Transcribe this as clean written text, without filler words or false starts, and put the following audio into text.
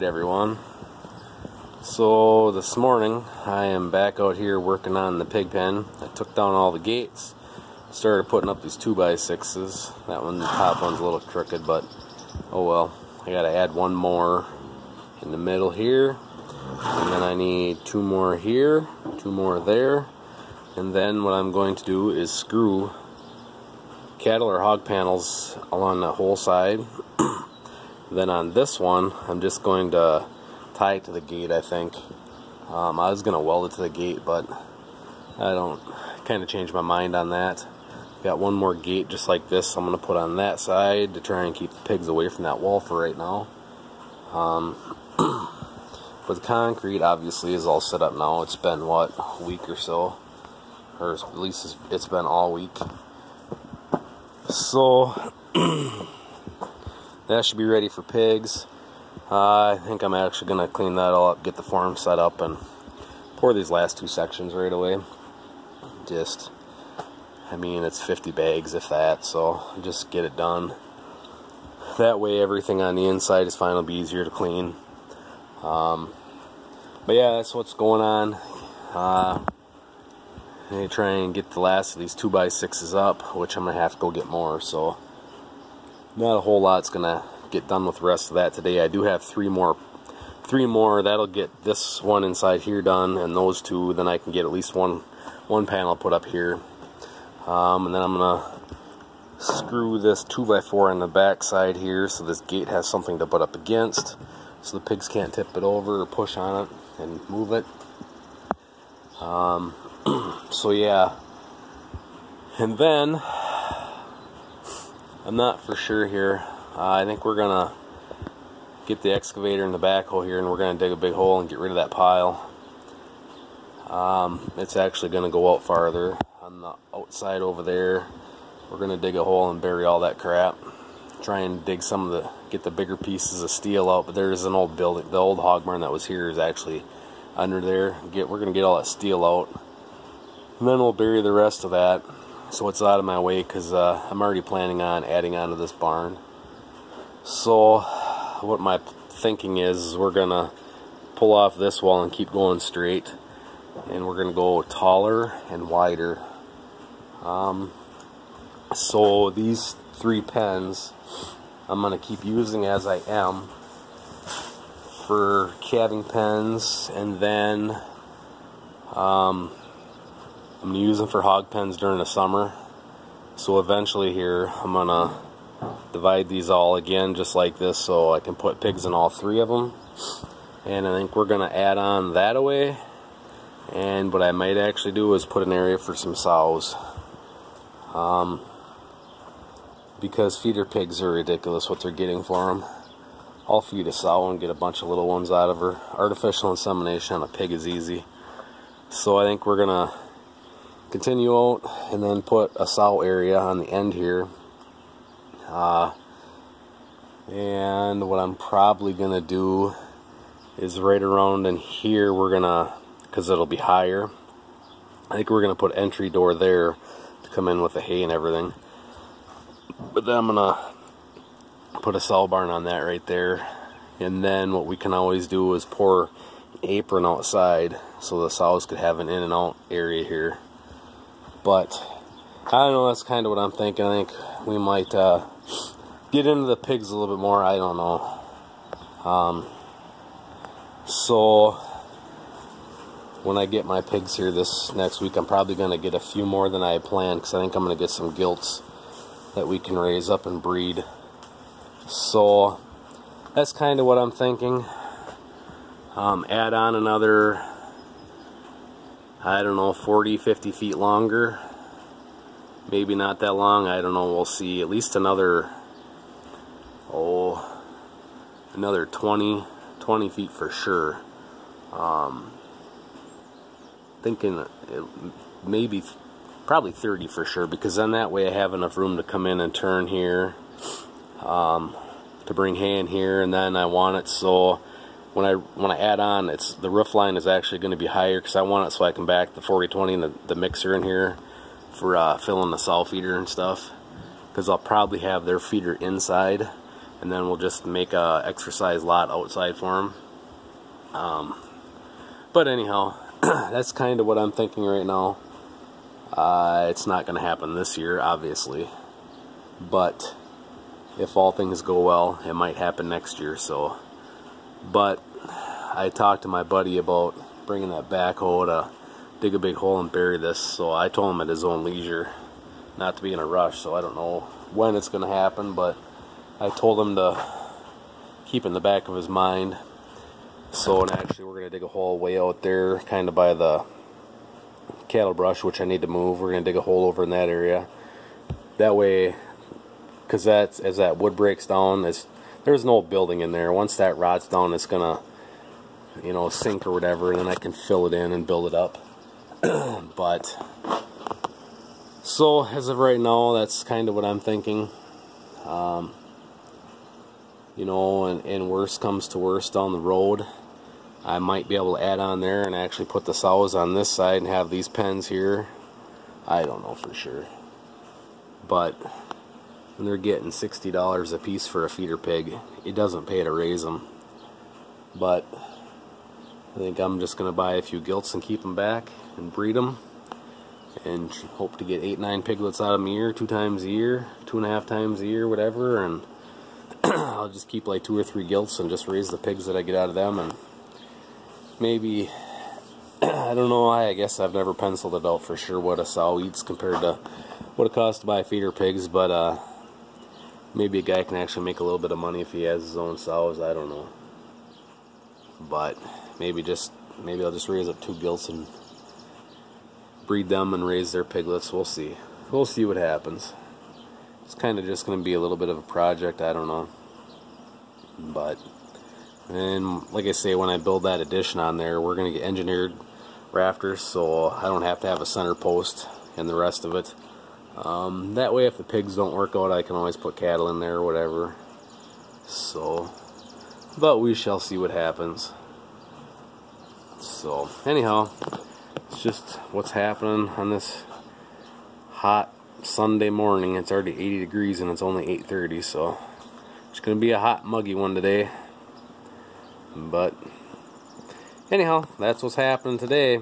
everyone. So this morning I am back out here working on the pig pen. I took down all the gates, started putting up these 2x6s. That one, the top one's a little crooked, but oh well. I gotta add one more in the middle here, and then I need 2 more here, 2 more there, and then what I'm going to do is screw cattle or hog panels along the whole side. Then on this one, I'm just going to tie it to the gate, I think. I was going to weld it to the gate, but I kind of changed my mind on that. Got one more gate just like this I'm going to put on that side to try and keep the pigs away from that wall for right now. But the concrete obviously is all set up now. It's been, what, a week or so? Or at least it's been all week. So that should be ready for pigs. I think I'm actually going to clean that all up, get the form set up, and pour these last 2 sections right away. I mean, it's 50 bags if that, so just get it done. That way everything on the inside is fine, it'll be easier to clean. But yeah, that's what's going on. I'm going to try and get the last of these 2x6s up, which I'm going to have to go get more, so not a whole lot's going to get done with the rest of that today. I do have 3 more. That'll get this one inside here done, and those 2, then I can get at least one panel put up here. And then I'm going to screw this 2x4 on the back side here, so this gate has something to put up against, so the pigs can't tip it over or push on it and move it. So yeah, and then I'm not for sure here. I think we're gonna get the excavator and the backhoe here, and we're gonna dig a big hole and get rid of that pile. It's actually gonna go out farther on the outside over there. We're gonna dig a hole and bury all that crap. Try and dig get the bigger pieces of steel out. But there's an old building, the old hog barn that was here is actually under there. We're gonna get all that steel out, and then we'll bury the rest of that, so it's out of my way, because I'm already planning on adding on to this barn. So what my thinking is we're gonna pull off this wall and keep going straight, and we're gonna go taller and wider. So these 3 pens I'm gonna keep using as I am for calving pens, and then I'm going to use them for hog pens during the summer. So eventually here I'm going to divide these all again just like this, so I can put pigs in all 3 of them. And I think we're going to add on that away, and what I might actually do is put an area for some sows. Because feeder pigs are ridiculous what they're getting for them. I'll feed a sow and get a bunch of little ones out of her. Artificial insemination on a pig is easy. So I think we're going to continue out and then put a sow area on the end here. And what I'm probably going to do is right around in here, we're going to, because it'll be higher, I think we're going to put an entry door there to come in with the hay and everything. But then I'm going to put a sow barn on that right there, and then what we can always do is pour an apron outside so the sows could have an in and out area here. But I don't know, that's kind of what I'm thinking. I think we might get into the pigs a little bit more. I don't know. So when I get my pigs here this next week, I'm probably going to get a few more than I had planned, because I think I'm going to get some gilts that we can raise up and breed. So that's kind of what I'm thinking. Add on another, I don't know, 40-50 feet longer. Maybe not that long, I don't know, we'll see. At least another 20 feet for sure. Thinking maybe probably 30 for sure, because then that way I have enough room to come in and turn here, to bring hay in here. And then I want it so when I add on, the roof line is actually going to be higher, because I want it so I can back the 40/20 and the mixer in here for filling the sow feeder and stuff, because I'll probably have their feeder inside, and then we'll just make a exercise lot outside for him. But anyhow, that's kind of what I'm thinking right now. It's not going to happen this year, obviously, but if all things go well, it might happen next year. So, but I talked to my buddy about bringing that backhoe to dig a big hole and bury this, so I told him at his own leisure, not to be in a rush. So I don't know when it's going to happen, but I told him to keep in the back of his mind. So, and actually we're going to dig a hole way out there, kind of by the cattle brush, which I need to move. We're going to dig a hole over in that area. That way, because that's, as that wood breaks down, there's no building in there. Once that rots down, it's going to, you know, sink or whatever, and then I can fill it in and build it up. But, so as of right now, that's kind of what I'm thinking. You know, and worst comes to worst down the road, I might be able to add on there and actually put the sows on this side and have these pens here. I don't know for sure. But when they're getting $60 a piece for a feeder pig, it doesn't pay to raise them. But I think I'm just going to buy a few gilts and keep them back and breed them. And hope to get 8-9 piglets out of them a year, 2 times a year, 2.5 times a year, whatever. And I'll just keep like 2 or 3 gilts and just raise the pigs that I get out of them. And maybe, I don't know, I guess I've never penciled it out for sure what a sow eats compared to what it costs to buy feeder pigs, but maybe a guy can actually make a little bit of money if he has his own sows. I don't know. But maybe I'll just raise up 2 gilts and breed them and raise their piglets. We'll see. We'll see what happens. It's kind of just going to be a little bit of a project. I don't know. But, and like I say, when I build that addition on there, we're going to get engineered rafters, so I don't have to have a center post and the rest of it. That way, if the pigs don't work out, I can always put cattle in there or whatever. So, but we shall see what happens. So, anyhow, it's just what's happening on this hot Sunday morning. It's already 80 degrees and it's only 8:30, so it's going to be a hot, muggy one today. But anyhow, that's what's happening today.